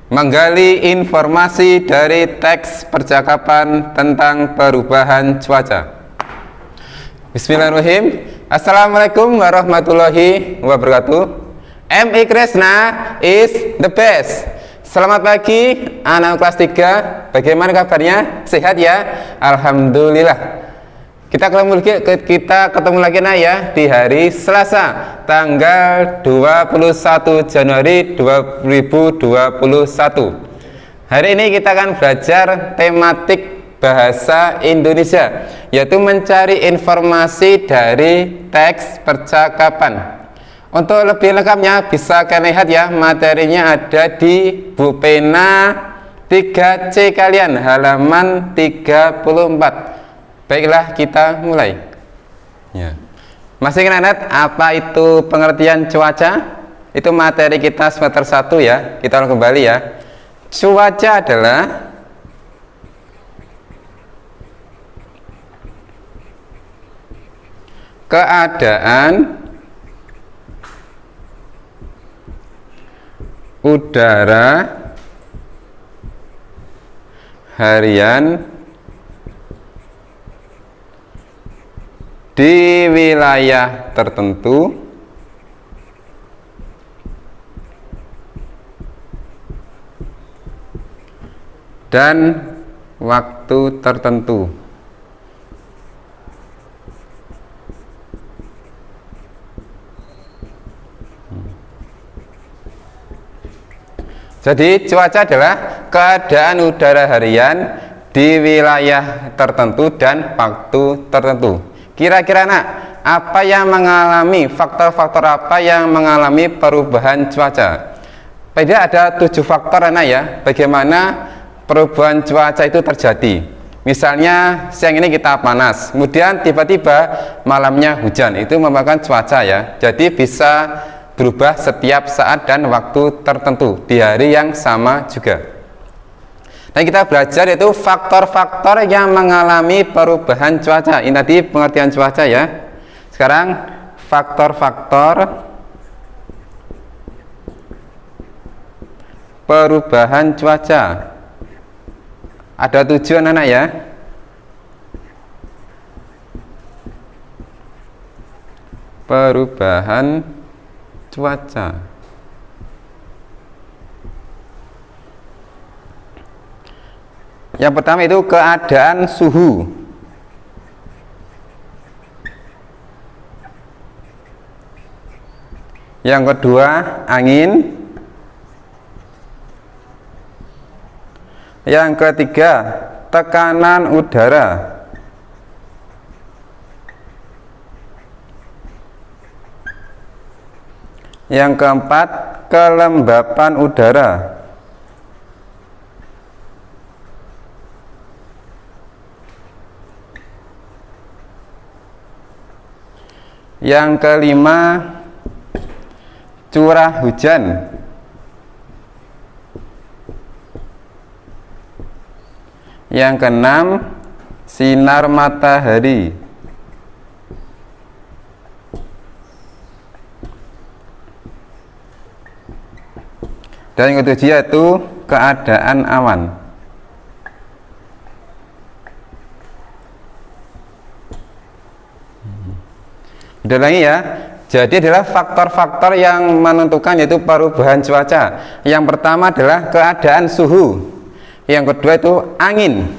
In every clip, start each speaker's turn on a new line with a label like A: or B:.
A: Menggali informasi dari teks percakapan tentang perubahan cuaca. Bismillahirrahmanirrahim. Assalamualaikum warahmatullahi wabarakatuh. MI Kresna is the best. Selamat pagi anak kelas 3. Bagaimana kabarnya? Sehat ya? Alhamdulillah. Kita ketemu lagi ya di hari Selasa tanggal 21 Januari 2021. Hari ini kita akan belajar tematik bahasa Indonesia, yaitu mencari informasi dari teks percakapan. Untuk lebih lengkapnya bisa kalian lihat ya, materinya ada di buku pena 3C kalian, halaman 34. Baiklah, kita mulai ya. Masih ingat apa itu pengertian cuaca? Itu materi kita semester 1 ya. Kita ulang kembali ya. Cuaca adalah keadaan udara harian di wilayah tertentu dan waktu tertentu. Jadi cuaca adalah keadaan udara harian di wilayah tertentu dan waktu tertentu. Kira-kira apa yang mengalami, faktor-faktor apa yang mengalami perubahan cuaca? Pada ada 7 faktor ya, bagaimana perubahan cuaca itu terjadi. Misalnya siang ini kita panas, kemudian tiba-tiba malamnya hujan, itu merupakan cuaca ya. Jadi bisa berubah setiap saat dan waktu tertentu di hari yang sama juga. Dan kita belajar yaitu faktor-faktor yang mengalami perubahan cuaca. Ini tadi pengertian cuaca ya. Sekarang faktor-faktor perubahan cuaca. Ada 7 anak ya. Perubahan cuaca. Yang pertama itu keadaan suhu. Yang kedua angin. Yang ketiga tekanan udara. Yang keempat kelembapan udara. Yang kelima curah hujan. Yang keenam sinar matahari. Dan yang ketujuh yaitu keadaan awan. Udah lagi ya. Jadi adalah faktor-faktor yang menentukan yaitu perubahan cuaca. Yang pertama adalah keadaan suhu. Yang kedua itu angin.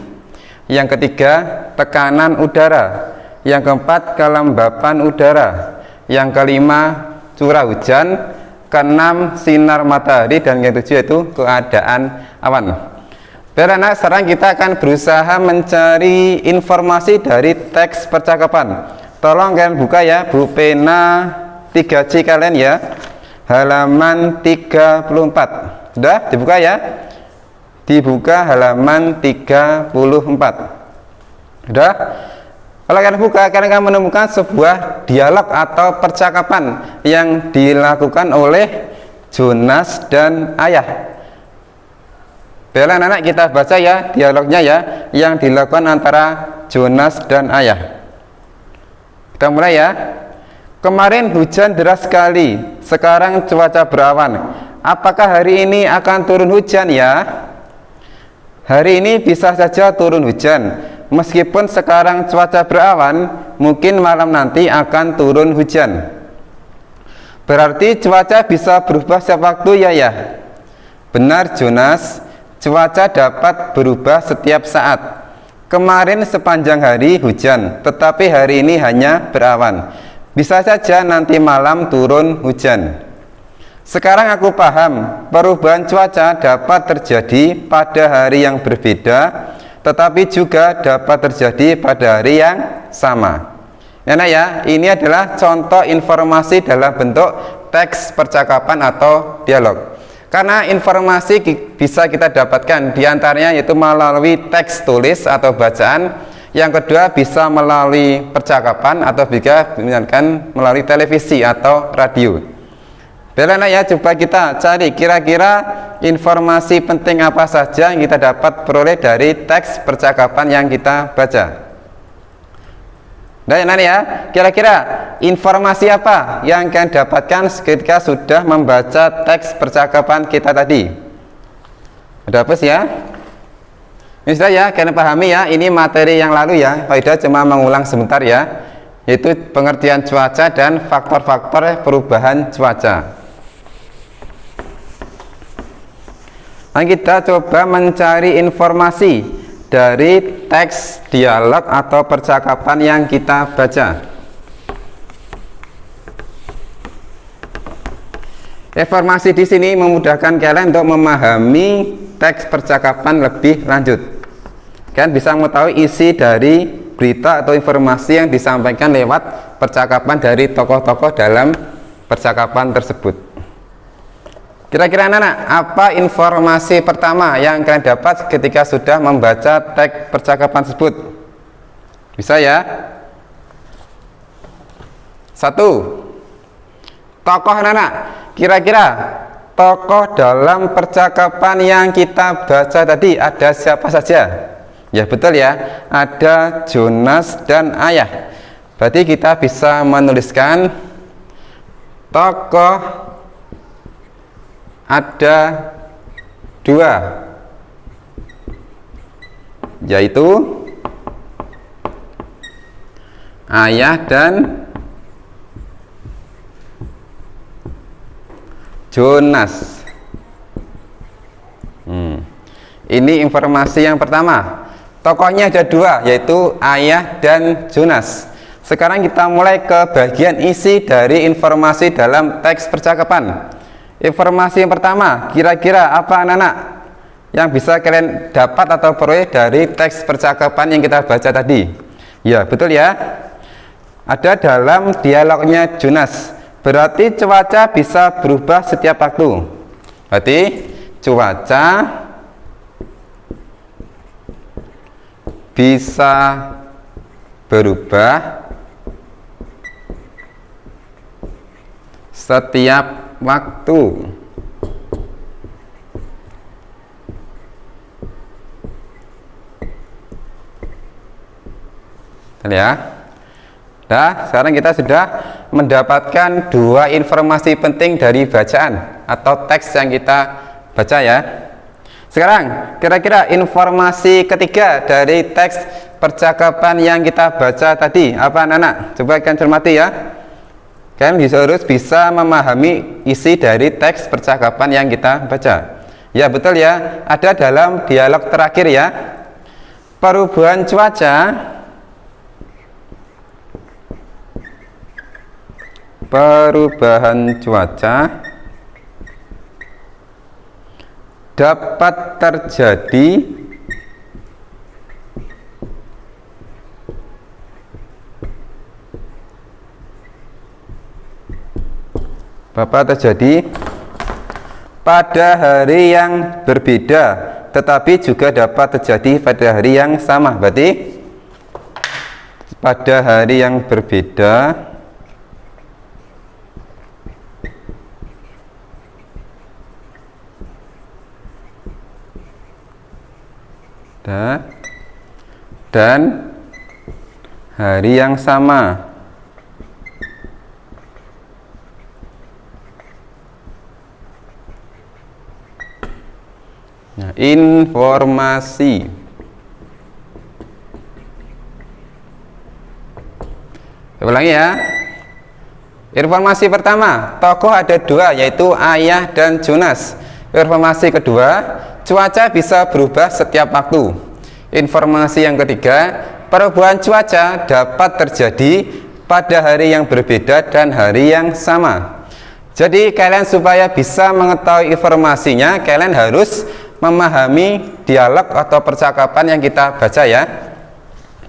A: Yang ketiga tekanan udara. Yang keempat kelembapan udara. Yang kelima curah hujan. Keenam sinar matahari. Dan yang ketujuh itu keadaan awan. Anak, sekarang kita akan berusaha mencari informasi dari teks percakapan. Tolong kalian buka ya buku pena 3C kalian ya, halaman 34. Sudah dibuka ya? Dibuka halaman 34. Sudah? Kalau kalian buka, kalian akan menemukan sebuah dialog atau percakapan yang dilakukan oleh Jonas dan Ayah. Baiklah anak-anak, kita baca ya dialognya ya, yang dilakukan antara Jonas dan Ayah. Kita mulai ya. Kemarin hujan deras sekali, sekarang cuaca berawan. apakah hari ini akan turun hujan ya? Hari ini bisa saja turun hujan. Meskipun sekarang cuaca berawan, mungkin malam nanti akan turun hujan. Berarti cuaca bisa berubah setiap waktu ya? Benar Jonas, cuaca dapat berubah setiap saat. Kemarin sepanjang hari hujan, tetapi hari ini hanya berawan. Bisa saja nanti malam turun hujan. Sekarang aku paham, perubahan cuaca dapat terjadi pada hari yang berbeda, tetapi juga dapat terjadi pada hari yang sama. Ya, ini adalah contoh informasi dalam bentuk teks percakapan atau dialog. Karena informasi bisa kita dapatkan diantaranya yaitu melalui teks tulis atau bacaan. Yang kedua bisa melalui percakapan atau juga misalkan melalui televisi atau radio. Baiklah ya, coba kita cari kira-kira informasi penting apa saja yang kita dapat peroleh dari teks percakapan yang kita baca. Nah ya, kira-kira informasi apa yang kalian dapatkan ketika sudah membaca teks percakapan kita tadi? Udah hapus ya? Ini sudah ya, kalian pahami ya, ini materi yang lalu ya. Faidah cuma mengulang sebentar ya, yaitu pengertian cuaca dan faktor-faktor perubahan cuaca. Nah, kita coba mencari informasi dari teks dialog atau percakapan yang kita baca. Informasi di sini memudahkan kalian untuk memahami teks percakapan lebih lanjut. Kalian bisa mengetahui isi dari berita atau informasi yang disampaikan lewat percakapan dari tokoh-tokoh dalam percakapan tersebut. Kira-kira anak-anak, apa informasi pertama yang kalian dapat ketika sudah membaca teks percakapan tersebut? Bisa ya? 1. Tokoh anak-anak. Kira-kira tokoh dalam percakapan yang kita baca tadi ada siapa saja? Ya betul ya, ada Jonas dan Ayah. Berarti kita bisa menuliskan tokoh ada 2, yaitu Ayah dan Jonas. Ini informasi yang pertama. Tokohnya ada 2, yaitu Ayah dan Jonas. Sekarang kita mulai ke bagian isi dari informasi dalam teks percakapan. Informasi yang pertama, kira-kira apa anak-anak yang bisa kalian dapat atau peroleh dari teks percakapan yang kita baca tadi? Ya betul ya, ada dalam dialognya Jonas. Berarti cuaca bisa berubah setiap waktu. Berarti cuaca bisa berubah setiap waktu. Ya. Nah, sekarang kita sudah mendapatkan 2 informasi penting dari bacaan atau teks yang kita baca ya. Sekarang kira-kira informasi ketiga dari teks percakapan yang kita baca tadi apa anak-anak? Coba kalian cermati ya. Kalian harus bisa memahami isi dari teks percakapan yang kita baca. Ya betul ya, ada dalam dialog terakhir ya. Perubahan cuaca dapat terjadi pada hari yang berbeda, tetapi juga dapat terjadi pada hari yang sama. Berarti pada hari yang berbeda dan hari yang sama. Nah, informasi. Ulangi ya. Informasi pertama, tokoh ada dua, yaitu Ayah dan Jonas. Informasi kedua, cuaca bisa berubah setiap waktu. Informasi yang ketiga, perubahan cuaca dapat terjadi pada hari yang berbeda dan hari yang sama. Jadi kalian supaya bisa mengetahui informasinya, kalian harus memahami dialog atau percakapan yang kita baca ya.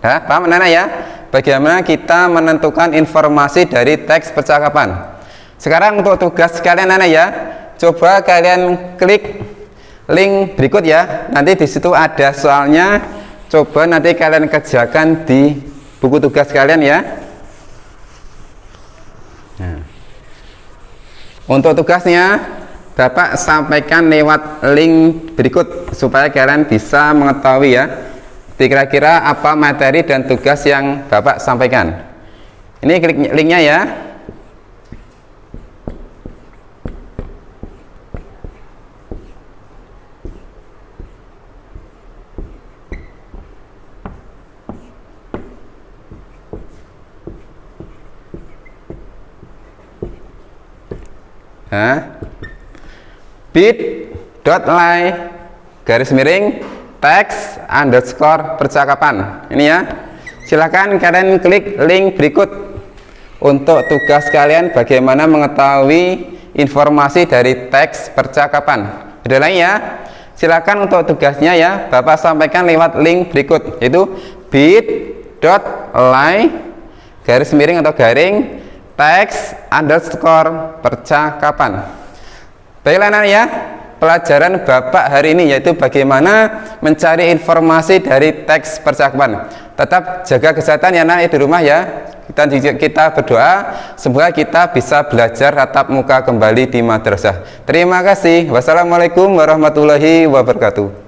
A: Nah, paham anak-anak ya? Bagaimana kita menentukan informasi dari teks percakapan. Sekarang untuk tugas kalian anak ya, coba kalian klik link berikut ya. Nanti di situ ada soalnya. Coba nanti kalian kerjakan di buku tugas kalian ya. Nah, untuk tugasnya Bapak sampaikan lewat link berikut supaya kalian bisa mengetahui ya, kira-kira apa materi dan tugas yang Bapak sampaikan. Ini klik linknya ya. bit.ly garis miring teks underscore percakapan. Ini ya, silahkan kalian klik link berikut untuk tugas kalian bagaimana mengetahui informasi dari teks percakapan. Ada lagi ya, silahkan untuk tugasnya ya Bapak sampaikan lewat link berikut, yaitu bit.ly garis miring atau garing teks underscore percakapan. Baiklah anak ya, pelajaran Bapak hari ini yaitu bagaimana mencari informasi dari teks percakapan. Tetap jaga kesehatan ya anak di rumah ya. Kita berdoa semoga kita bisa belajar tatap muka kembali di madrasah. Terima kasih. Wassalamualaikum warahmatullahi wabarakatuh.